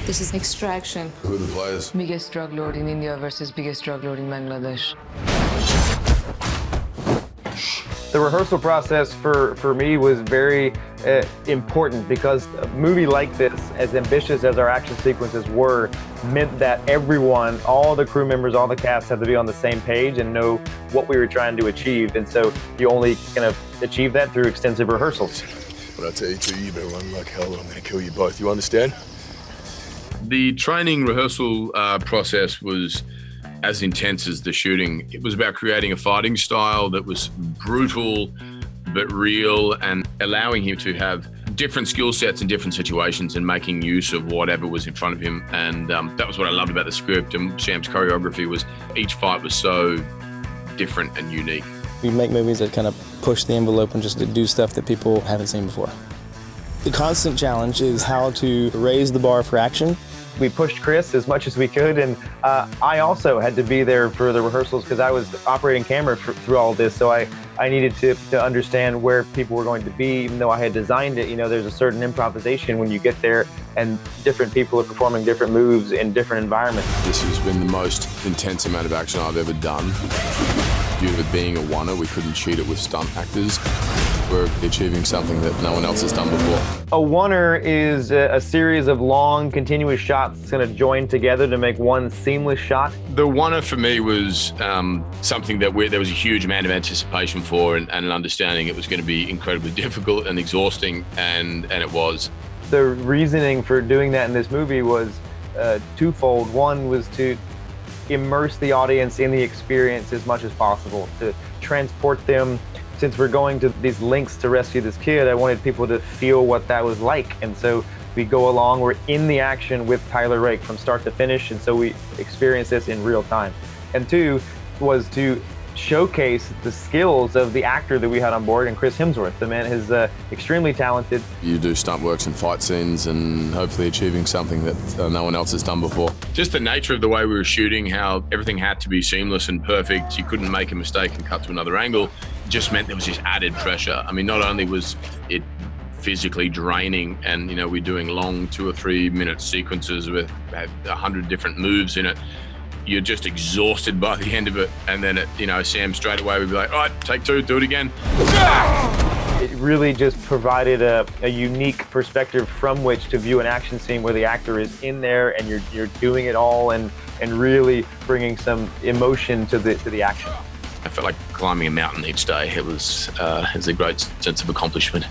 This is Extraction. Who are the players? Biggest drug lord in India versus biggest drug lord in Bangladesh. The rehearsal process for me was very important because a movie like this, as ambitious as our action sequences were, meant that everyone, all the crew members, all the cast had to be on the same page and know what we were trying to achieve. And so you only kind of achieve that through extensive rehearsals. But I tell you two, you better run like hell or I'm gonna kill you both. You understand? The training rehearsal process was as intense as the shooting. It was about creating a fighting style that was brutal but real and allowing him to have different skill sets in different situations and making use of whatever was in front of him. And that was what I loved about the script. And Sam's choreography was, each fight was so different and unique. We make movies that kind of push the envelope and just do stuff that people haven't seen before. The constant challenge is how to raise the bar for action. We pushed Chris as much as we could, and I also had to be there for the rehearsals because I was operating camera through all this, so I needed to understand where people were going to be. Even though I had designed it, you know, there's a certain improvisation when you get there and different people are performing different moves in different environments. This has been the most intense amount of action I've ever done. Due to it being a oneer, we couldn't cheat it with stunt actors. We're achieving something that no one else has done before. A oneer is a series of long, continuous shots that's going to join together to make one seamless shot. The oneer for me was something that there was a huge amount of anticipation for and an understanding it was going to be incredibly difficult and exhausting, and it was. The reasoning for doing that in this movie was twofold. One was to immerse the audience in the experience as much as possible, to transport them. Since we're going to these lengths to rescue this kid, I wanted people to feel what that was like. And so we go along, we're in the action with Tyler Rake from start to finish. And so we experience this in real time. And two was to showcase the skills of the actor that we had on board, and Chris Hemsworth. The man is extremely talented. You do stunt works and fight scenes and hopefully achieving something that no one else has done before. Just the nature of the way we were shooting, how everything had to be seamless and perfect. You couldn't make a mistake and cut to another angle. It just meant there was this added pressure. I mean, not only was it physically draining and, you know, we're doing long 2 or 3 minute sequences with 100 different moves in it, you're just exhausted by the end of it. And then, Sam straight away would be like, all right, take 2, do it again. It really just provided a unique perspective from which to view an action scene where the actor is in there and you're doing it all and really bringing some emotion to the action. I felt like climbing a mountain each day. It was a great sense of accomplishment.